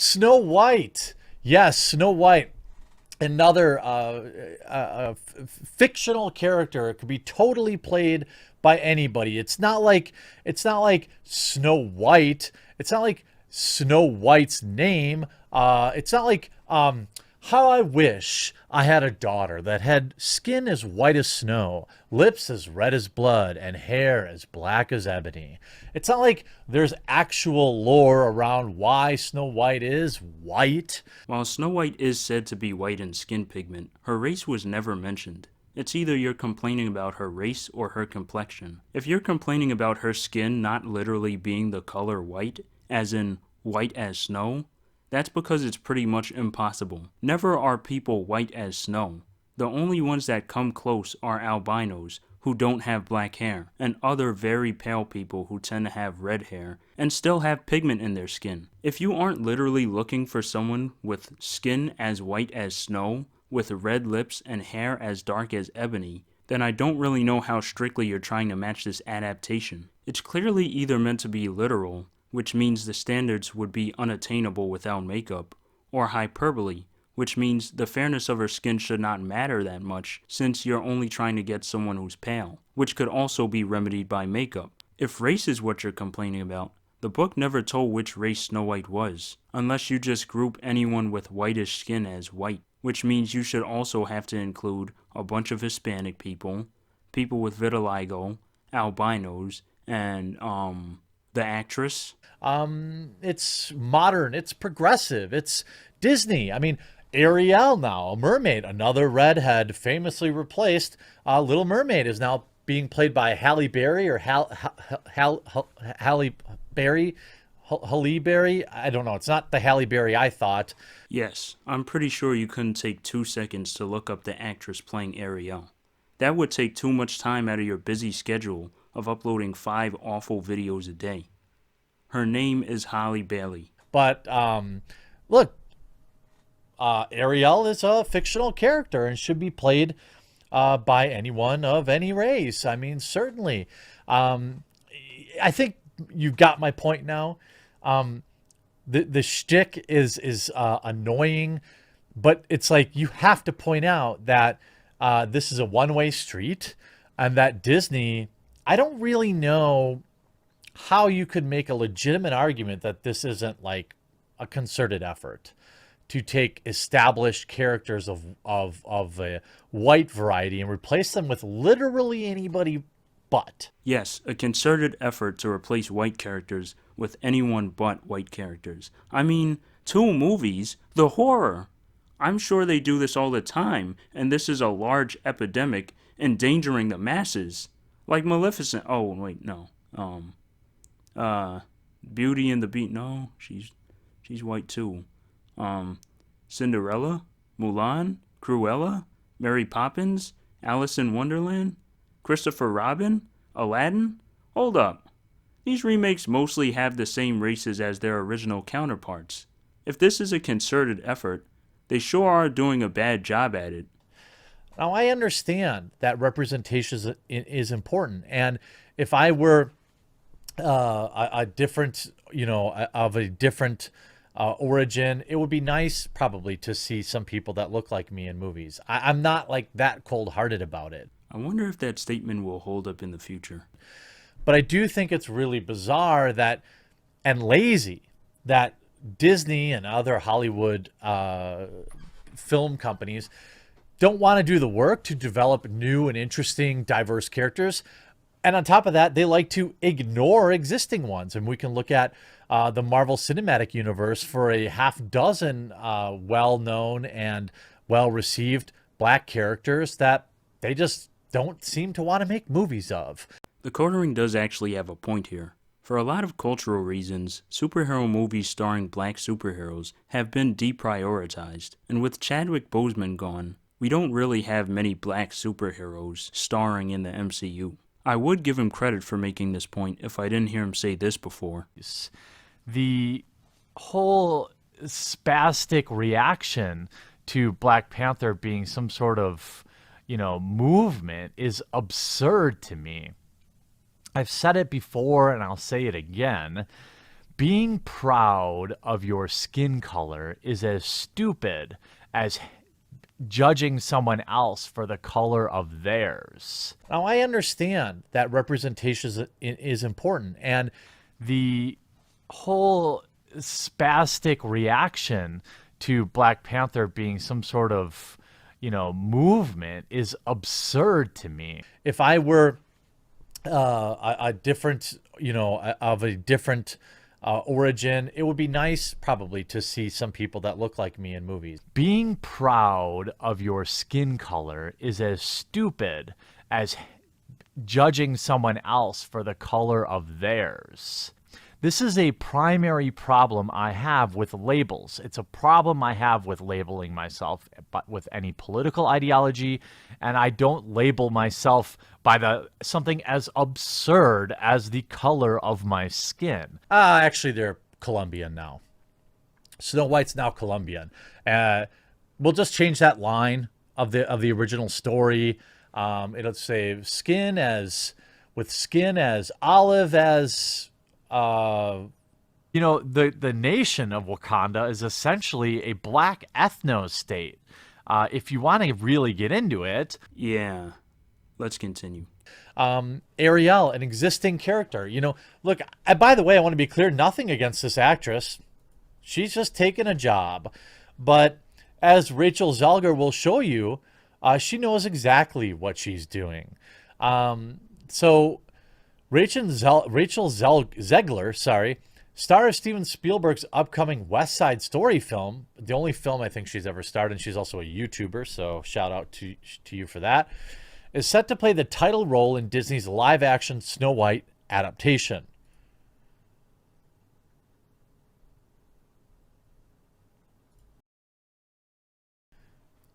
Snow White. Yes, Snow White. Another fictional character. It could be totally played by anybody. It's not like Snow White. It's not like Snow White's name. It's not like how I wish I had a daughter that had skin as white as snow, lips as red as blood, and hair as black as ebony. It's not like there's actual lore around why Snow White is white. While Snow White is said to be white in skin pigment, her race was never mentioned. It's either you're complaining about her race or her complexion. If you're complaining about her skin not literally being the color white, as in white as snow, that's because it's pretty much impossible. Never are people white as snow. The only ones that come close are albinos, who don't have black hair, and other very pale people who tend to have red hair and still have pigment in their skin. If you aren't literally looking for someone with skin as white as snow, with red lips and hair as dark as ebony, then I don't really know how strictly you're trying to match this adaptation. It's clearly either meant to be literal, which means the standards would be unattainable without makeup, or hyperbole, which means the fairness of her skin should not matter that much since you're only trying to get someone who's pale, which could also be remedied by makeup. If race is what you're complaining about, the book never told which race Snow White was, unless you just group anyone with whitish skin as white, which means you should also have to include a bunch of Hispanic people, people with vitiligo, albinos, and, the actress. It's modern, it's progressive, it's Disney. I mean, Ariel now, a mermaid, another redhead, famously replaced. Little Mermaid is now being played by Halle Berry or Halle Berry. Halle Berry? I don't know. It's not the Halle Berry I thought. Yes, I'm pretty sure you couldn't take 2 seconds to look up the actress playing Ariel. That would take too much time out of your busy schedule of uploading 5 awful videos a day. Her name is Holly Bailey. But look, Ariel is a fictional character and should be played by anyone of any race. I mean, certainly. I think you've got my point now. The shtick is annoying, but it's like you have to point out that this is a one-way street, and that Disney. I don't really know how you could make a legitimate argument that this isn't like a concerted effort to take established characters of a white variety and replace them with literally anybody but. Yes, a concerted effort to replace white characters with anyone but white characters. I mean, 2 movies, the horror. I'm sure they do this all the time, and this is a large epidemic endangering the masses. Like Maleficent. Oh, wait, no. Beauty and the Beast. No, she's white too. Cinderella, Mulan, Cruella, Mary Poppins, Alice in Wonderland, Christopher Robin, Aladdin. Hold up. These remakes mostly have the same races as their original counterparts. If this is a concerted effort, they sure are doing a bad job at it. Now, I understand that representation is important. And if I were a different, of a different origin, it would be nice probably to see some people that look like me in movies. I'm not like that cold-hearted about it. I wonder if that statement will hold up in the future. But I do think it's really bizarre that and lazy that Disney and other Hollywood film companies don't want to do the work to develop new and interesting, diverse characters. And on top of that, they like to ignore existing ones. And we can look at the Marvel Cinematic Universe for a half dozen well-known and well-received black characters that they just don't seem to want to make movies of. TheQuartering does actually have a point here. For a lot of cultural reasons, superhero movies starring black superheroes have been deprioritized. And with Chadwick Boseman gone, we don't really have many black superheroes starring in the MCU. I would give him credit for making this point if I didn't hear him say this before. The whole spastic reaction to Black Panther being some sort of, movement is absurd to me. I've said it before and I'll say it again. Being proud of your skin color is as stupid as judging someone else for the color of theirs. Now, I understand that representation is important, and the whole spastic reaction to Black Panther being some sort of, movement is absurd to me. If I were a different, of a different origin, it would be nice probably to see some people that look like me in movies. Being proud of your skin color is as stupid as judging someone else for the color of theirs. This is a primary problem I have with labels. It's a problem I have with labeling myself with any political ideology, and I don't label myself by something as absurd as the color of my skin. Actually, they're Colombian now. Snow White's now Colombian. We'll just change that line of the original story. It'll say skin as olive as. The nation of Wakanda is essentially a black ethno state. If you want to really get into it. Yeah, let's continue. Ariel, an existing character. Look, by the way, I want to be clear, nothing against this actress. She's just taken a job. But as Rachel Zegler will show you, she knows exactly what she's doing. So Rachel Zegler, star of Steven Spielberg's upcoming West Side Story film, the only film I think she's ever starred in. She's also a YouTuber, so shout out to you for that, is set to play the title role in Disney's live-action Snow White adaptation.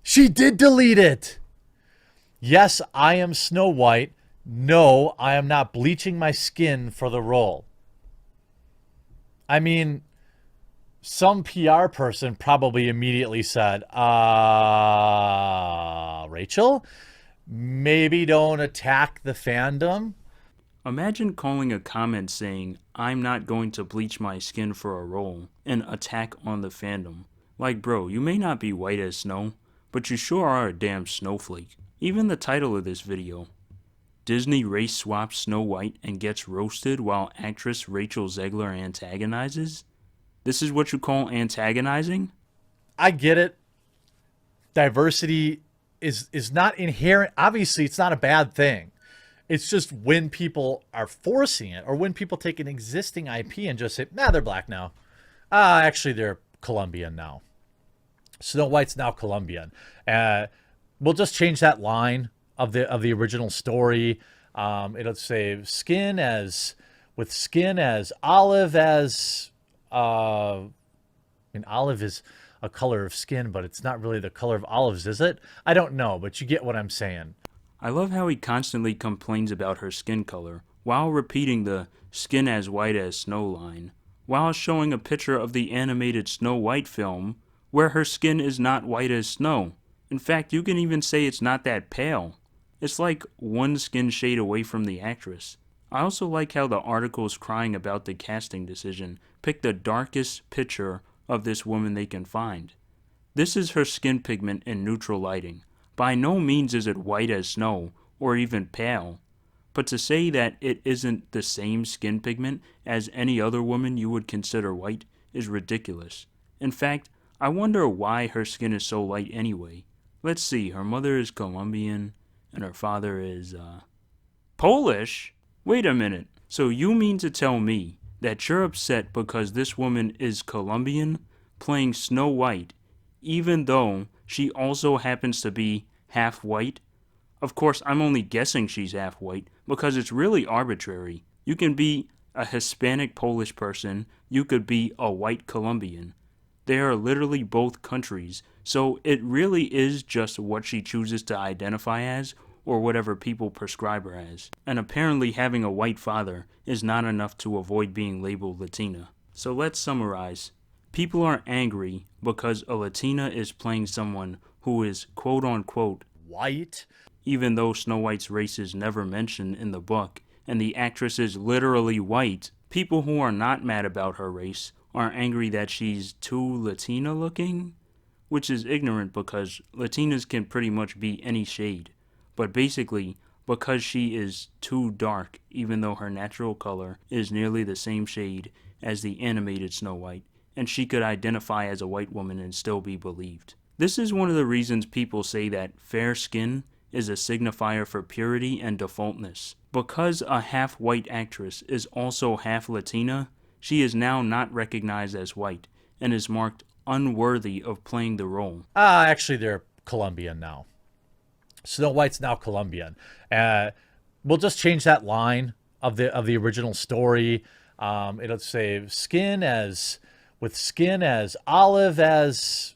She did delete it! Yes, I am Snow White. No, I am not bleaching my skin for the role. I mean, some PR person probably immediately said, Rachel, maybe don't attack the fandom. Imagine calling a comment saying, I'm not going to bleach my skin for a role, an attack on the fandom. Like, bro, you may not be white as snow, but you sure are a damn snowflake. Even the title of this video, Disney race swaps Snow White and gets roasted while actress Rachel Zegler antagonizes? This is what you call antagonizing? I get it. Diversity is not inherent. Obviously, it's not a bad thing. It's just when people are forcing it, or when people take an existing IP and just say, they're black now. Actually, they're Colombian now. Snow White's now Colombian. We'll just change that line of the original story. It'll say skin as olive as olive is a color of skin, but it's not really the color of olives, is it? I don't know, but you get what I'm saying. I love how he constantly complains about her skin color while repeating the skin as white as snow line, while showing a picture of the animated Snow White film where her skin is not white as snow. In fact, you can even say it's not that pale. It's like one skin shade away from the actress. I also like how the articles crying about the casting decision pick the darkest picture of this woman they can find. This is her skin pigment in neutral lighting. By no means is it white as snow or even pale. But to say that it isn't the same skin pigment as any other woman you would consider white is ridiculous. In fact, I wonder why her skin is so light anyway. Let's see, her mother is Colombian and her father is, Polish? Wait a minute. So you mean to tell me that you're upset because this woman is Colombian, playing Snow White, even though she also happens to be half white? Of course, I'm only guessing she's half white because it's really arbitrary. You can be a Hispanic Polish person, you could be a white Colombian. They are literally both countries, so it really is just what she chooses to identify as or whatever people prescribe her as. And apparently having a white father is not enough to avoid being labeled Latina. So let's summarize. People are angry because a Latina is playing someone who is quote-unquote white, even though Snow White's race is never mentioned in the book, and the actress is literally white. People who are not mad about her race are angry that she's too Latina looking, which is ignorant because Latinas can pretty much be any shade. But basically, because she is too dark, even though her natural color is nearly the same shade as the animated Snow White, and she could identify as a white woman and still be believed. This is one of the reasons people say that fair skin is a signifier for purity and defaultness. Because a half white actress is also half Latina, she is now not recognized as white and is marked unworthy of playing the role. Actually, they're Colombian now. Snow White's now Colombian. Uh, we'll just change that line of the original story. It'll say skin as olive as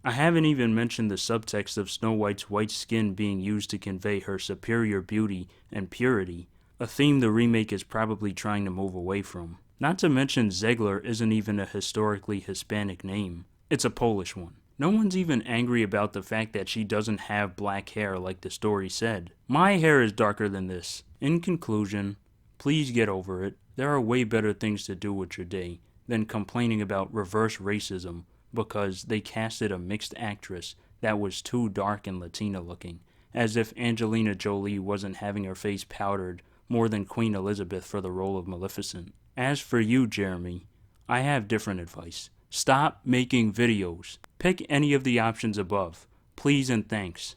I haven't even mentioned the subtext of Snow White's white skin being used to convey her superior beauty and purity, a theme the remake is probably trying to move away from. Not to mention Zegler isn't even a historically Hispanic name. It's a Polish one. No one's even angry about the fact that she doesn't have black hair like the story said. My hair is darker than this. In conclusion, please get over it. There are way better things to do with your day than complaining about reverse racism because they casted a mixed actress that was too dark and Latina looking, as if Angelina Jolie wasn't having her face powdered more than Queen Elizabeth for the role of Maleficent. As for you, Jeremy, I have different advice. Stop making videos. Pick any of the options above. Please and thanks.